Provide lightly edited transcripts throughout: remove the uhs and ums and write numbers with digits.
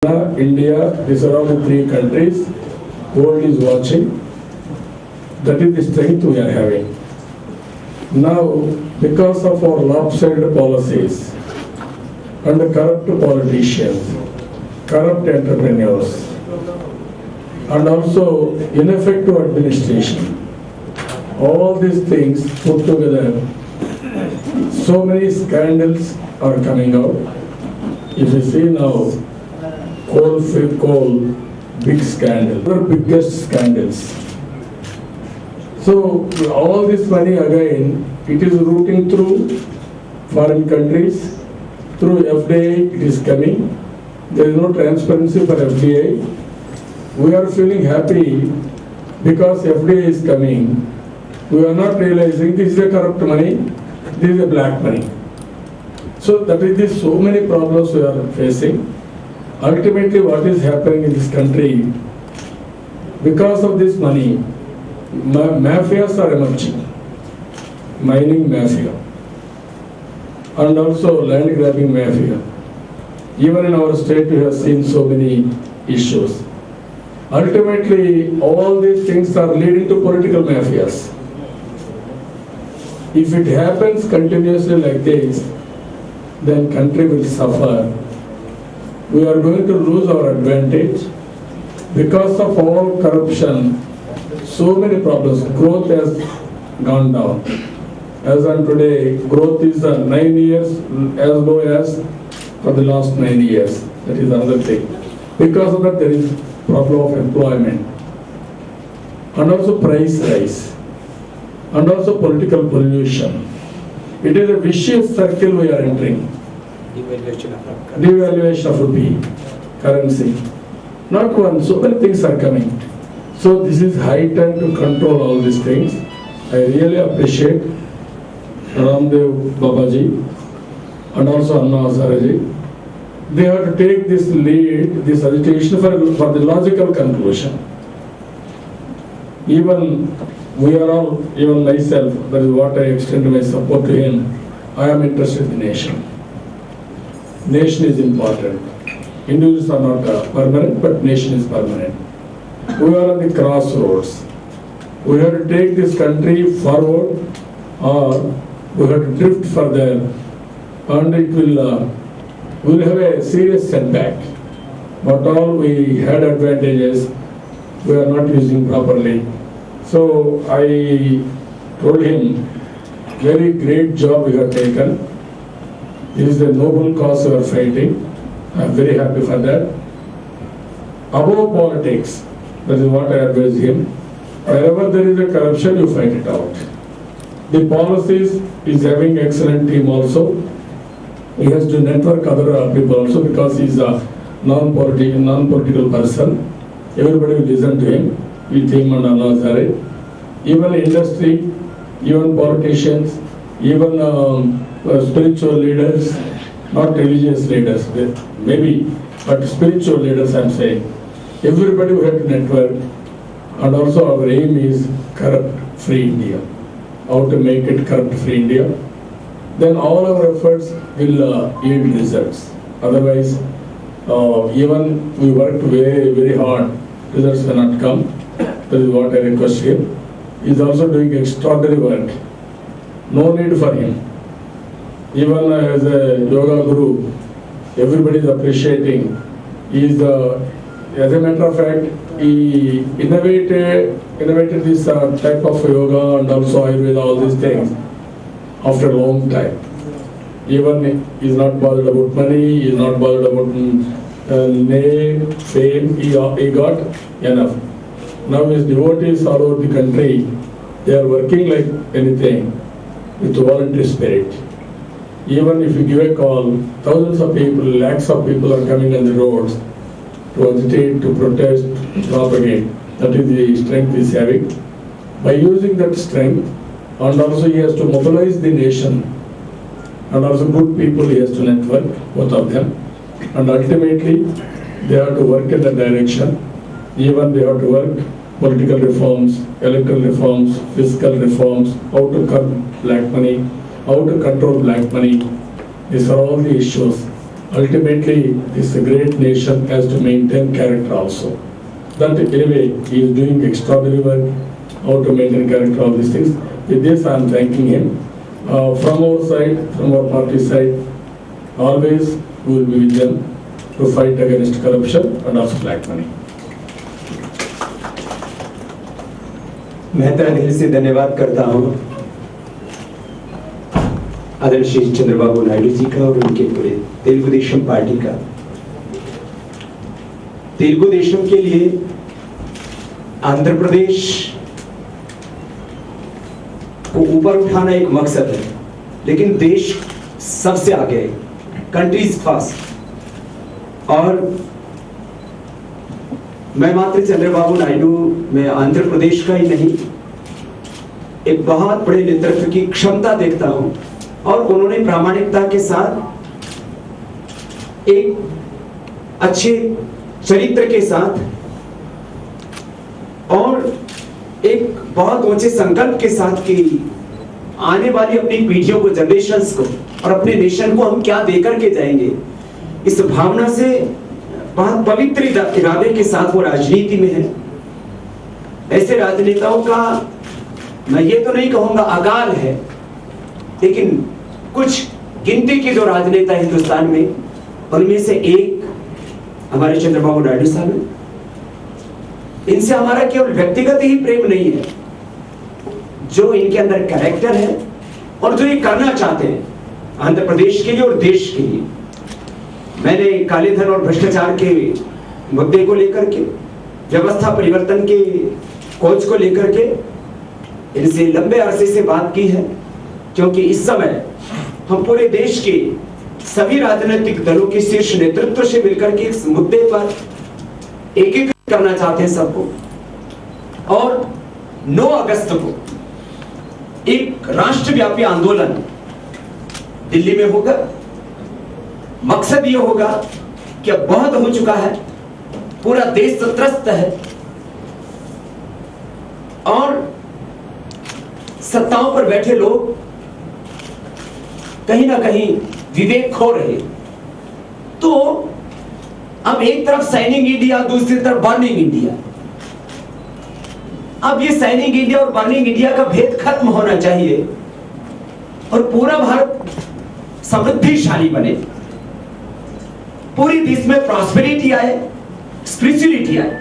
India, these are all the three countries. World is watching. That is the strength we are having. Now, because of our lopsided policies and the corrupt politicians, corrupt entrepreneurs, and also ineffective administration, all these things put together, so many scandals are coming out. If you see now, coal, big scandal, the biggest scandals. So all this money again, it is routing through foreign countries, through FDI it is coming. There is no transparency for FDI. We are feeling happy because FDI is coming. We are not realizing this is a corrupt money, this is a black money. So that is the so many problems we are facing. Ultimately, what is happening in this country, because of this money, mafias are emerging, mining mafia, and also land grabbing mafia. Even in our state, we have seen so many issues. Ultimately, all these things are leading to political mafias. If it happens continuously like this, then country will suffer. We are going to lose our advantage because of all corruption. So many problems. Growth has gone down. As on today, growth is 9 years as low as for the last 9 years. That is another thing. Because of that, there is problem of employment, and also price rise, and also political pollution. It is a vicious circle we are entering. Devaluation of rupee, currency. Not one, so many things are coming. So this is high time to control all these things. I really appreciate Ramdev Babaji and also Anna Hazare. They have to take this lead, this agitation for the logical conclusion. Even we are all, even myself, that is what I extend my support to him. I am interested in the nation. Nation is important. Individuals are not permanent, but nation is permanent. We are at the crossroads. We have to take this country forward, or we have to drift further, and it will we will have a serious setback. But all we had advantages, we are not using properly. So I told him, very great job you have taken. This is a noble cause you are fighting. I am very happy for that. Above politics, that is what I advise him. Wherever there is a corruption, you fight it out. The policies is having excellent team also. He has to network other people also because he is a non-political person. Everybody will listen to him, with him and Anna Hazare. Even industry, even politicians, even spiritual leaders, not religious leaders, maybe, but spiritual leaders I am saying. Everybody will have to network, and also our aim is corrupt-free India. How to make it corrupt-free India. Then all our efforts will yield results. Otherwise, even we work very, very hard, results cannot come. That is what I request him. He is also doing extraordinary work. No need for him. Even as a yoga guru, everybody is appreciating. He is as a matter of fact, he innovated this type of yoga and also Ayurveda, all these things, after a long time. Even he is not bothered about money, he is not bothered about name, fame, he got enough. Now his devotees all over the country, they are working like anything with voluntary spirit. Even if you give a call, thousands of people, lakhs of people are coming on the roads to agitate, to protest, to propagate. That is the strength he is having. By using that strength, and also he has to mobilize the nation, and also good people he has to network, both of them. And ultimately, they have to work in that direction. Even they have to work political reforms, electoral reforms, fiscal reforms, how to cut black money, how to control black money. These are all the issues. Ultimately, this great nation has to maintain character also. That anyway, he is doing extraordinary work, how to maintain character, all these things. With this, I am thanking him. From our side, from our party side, always we will be with them to fight against corruption and also black money. मैं तहे दिल से धन्यवाद करता हूँ आदरणीय श्री चंद्रबाबू नायडू जी का और उनके पूरे तेलुगु देशम पार्टी का। तेलुगु देशम के लिए आंध्र प्रदेश को ऊपर उठाना एक मकसद है, लेकिन देश सबसे आगे है, कंट्रीज फर्स्ट। और मैं मात्र चंद्रबाबू नायडू में आंध्र प्रदेश का ही नहीं, एक बहुत बड़े नेतृत्व की क्षमता देखता हूं और उन्होंने प्रामाणिकता के साथ एक अच्छे चरित्र के साथ और एक बहुत ऊंचे संकल्प के साथ कि आने वाली अपनी पीढ़ियों को, जनरेशंस को और अपने नेशन को हम क्या देकर के जाएंगे, इस भावना से बहुत पवित्र इरादे के साथ वो राजनीति में है। ऐसे राजनेताओं का मैं ये तो नहीं कहूंगा अकाल है, लेकिन कुछ गिनती के जो राजनेता हिंदुस्तान में, उनमें से एक हमारे चंद्रबाबू नायडू साहब हैं। इनसे हमारा केवल व्यक्तिगत ही प्रेम नहीं है, जो इनके अंदर कैरेक्टर है और जो ये करना चाहते हैं आंध्र प्रदेश के लिए और देश के लिए। मैंने काले धन और भ्रष्टाचार के मुद्दे को लेकर के, व्यवस्था परिवर्तन के खोज को लेकर के इनसे लंबे अरसे से बात की है, क्योंकि इस समय हम पूरे देश के सभी राजनीतिक दलों के शीर्ष नेतृत्व से मिलकर के इस मुद्दे पर एकीकृत करना चाहते हैं सबको। और 9 अगस्त को एक राष्ट्रव्यापी आंदोलन दिल्ली में होगा। मकसद ये होगा कि अब बहुत हो चुका है, पूरा देश त्रस्त है और सत्ताओं पर बैठे लोग कहीं ना कहीं विवेक खो रहे। तो अब एक तरफ साइनिंग इंडिया, दूसरी तरफ बर्निंग इंडिया। अब ये साइनिंग इंडिया और बर्निंग इंडिया का भेद खत्म होना चाहिए और पूरा भारत समृद्धिशाली बने, पूरी देश में प्रॉस्पेरिटी आए, स्पिरिचुअलिटी आए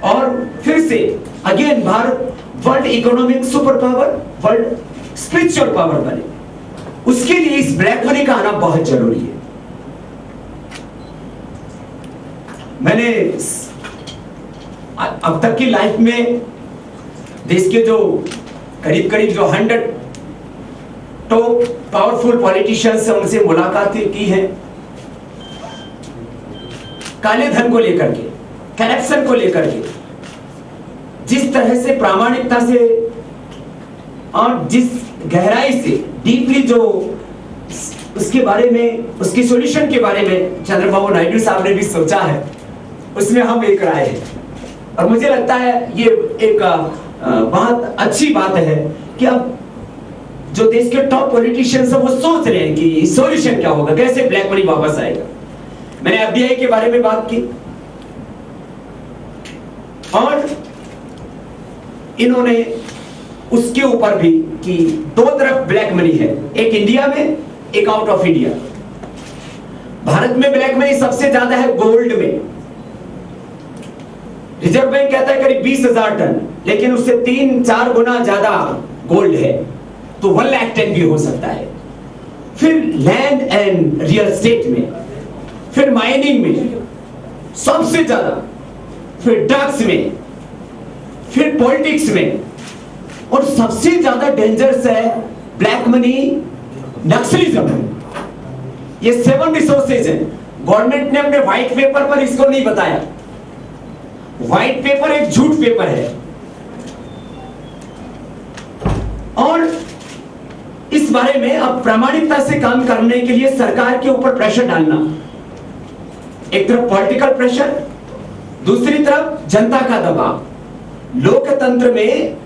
और फिर से again Bharat world economic super power, world spiritual power बने। उसके लिए इस ब्लैक मनी का आना बहुत जरूरी है। मैंने अब तक की लाइफ में देश के जो करीब करीब जो 100 टॉप पावरफुल पॉलिटिशियंस से उनसे मुलाकातें की हैं, काले धन को लेकर के, करप्शन को लेकर के, जिस तरह से प्रामाणिकता से और जिस गहराई से डीपली जो उसके बारे में, उसकी सॉल्यूशन के बारे में चंद्रबाबू नायडू साहब ने भी सोचा है, उसमें हम एक राय है। और मुझे लगता है ये एक बहुत अच्छी बात है कि अब जो देश के टॉप पॉलिटिशियंस हैं वो सोच रहे हैं कि सॉल्यूशन क्या होगा, कैसे ब्लैक मनी वापस आएगा। मैंने एफडीआई के बारे में बात की और इन्होंने उसके ऊपर भी कि 2 तरफ ब्लैक मनी है, एक इंडिया में, एक आउट ऑफ इंडिया। भारत में ब्लैक मनी सबसे ज्यादा है गोल्ड में। रिजर्व बैंक कहता है करीब 20,000 टन, लेकिन उससे 3-4 गुना ज्यादा गोल्ड है, तो 1 लाख टन भी हो सकता है। फिर लैंड एंड रियल एस्टेट में, फिर माइनिंग में सबसे ज्यादा, फिर ड्रग्स में, फिर पॉलिटिक्स में, और सबसे ज्यादा डेंजरस है ब्लैक मनी नक्सलिज्म में। ये 7 रिसोर्सेज है। गवर्नमेंट ने अपने व्हाइट पेपर पर इसको नहीं बताया। व्हाइट पेपर एक झूठ पेपर है और इस बारे में अब प्रामाणिकता से काम करने के लिए सरकार के ऊपर प्रेशर डालना, एक तरफ पॉलिटिकल प्रेशर, दूसरी तरफ जनता का दबाव। लोकतंत्र में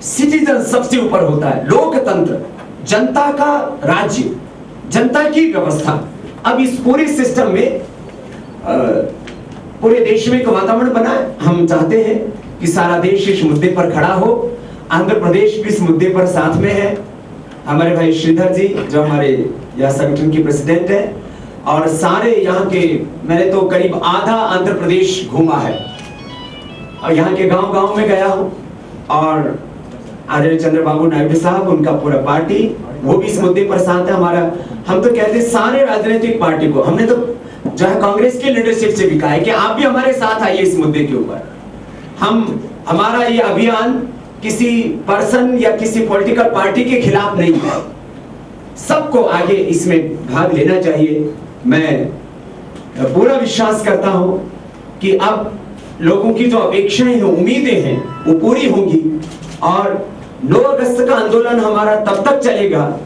सिटीजन सबसे ऊपर होता है। लोकतंत्र, जनता का राज्य, जनता की व्यवस्था, अब इस पूरे सिस्टम में पूरे देश में एक वातावरण बना है। हम चाहते हैं कि सारा देश इस मुद्दे पर खड़ा हो। आंध्र प्रदेश भी इस मुद्दे पर साथ में है। हमारे भाई श्रीधर जी जो हमारे यह संगठन की प्रेसिडेंट है, और सारे यहाँ के, मैंने तो करीब आधा आंध्र प्रदेश घूमा है और यहाँ के गांव-गांव में गया हूँ, और आदरणीय चंद्रबाबू नायडू साहब, उनका पूरा पार्टी, वो भी इस मुद्दे पर साथ है हमारा। हम तो कहते हैं सारे राजनीतिक पार्टी को, हमने तो जो है कांग्रेस की लीडरशिप से भी कहा है कि आप भी हमारे साथ आइए इस मुद्दे के ऊपर। हमारा ये अभियान किसी पर्सन या किसी पॉलिटिकल पार्टी के खिलाफ नहीं है, सबको आगे इसमें भाग लेना चाहिए। मैं पूरा विश्वास करता हूं कि अब लोगों की जो अपेक्षाएं हैं, उम्मीदें हैं, वो पूरी होंगी, और 9 अगस्त का आंदोलन हमारा तब तक चलेगा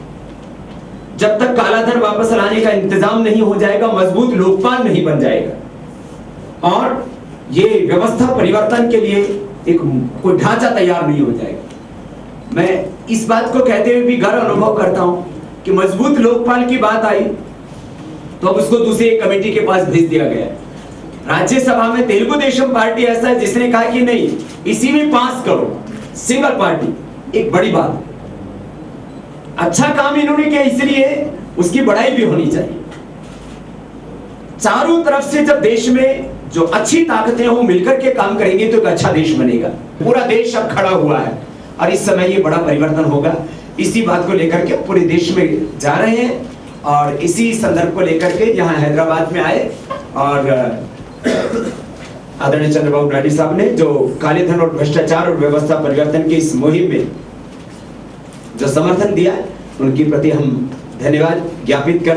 जब तक काला धन वापस लाने का इंतजाम नहीं हो जाएगा, मजबूत लोकपाल नहीं बन जाएगा, और ये व्यवस्था परिवर्तन के लिए एक कोई ढांचा तैयार नहीं हो जाएगा। मैं इस बात को कहते हुए भी गर्व अनुभव करता हूं कि मजबूत लोकपाल की बात आई तो अब उसको दूसरी एक कमेटी के पास भेज दिया गया। राज्यसभा में तेलुगु देशम पार्टी ऐसा है जिसने कहा कि नहीं, इसी में पास करो, सिंगल पार्टी, एक बड़ी बात। अच्छा काम इन्होंने किया, इसलिए उसकी बड़ाई भी होनी चाहिए। चारों तरफ से जब देश में जो अच्छी ताकतें हो मिलकर के काम करेंगे तो एक अच्छा देश बनेगा। पूरा देश अब खड़ा हुआ है और इस समय ये बड़ा परिवर्तन होगा। इसी बात को लेकर के पूरे देश में जा रहे हैं, और इसी संदर्भ को लेकर के यहाँ हैदराबाद में आए, और आदरणीय चंद्रबाबू नायडू साहब ने जो काले धन और भ्रष्टाचार और व्यवस्था परिवर्तन की इस मुहिम में जो समर्थन दिया, उनके प्रति हम धन्यवाद ज्ञापित कर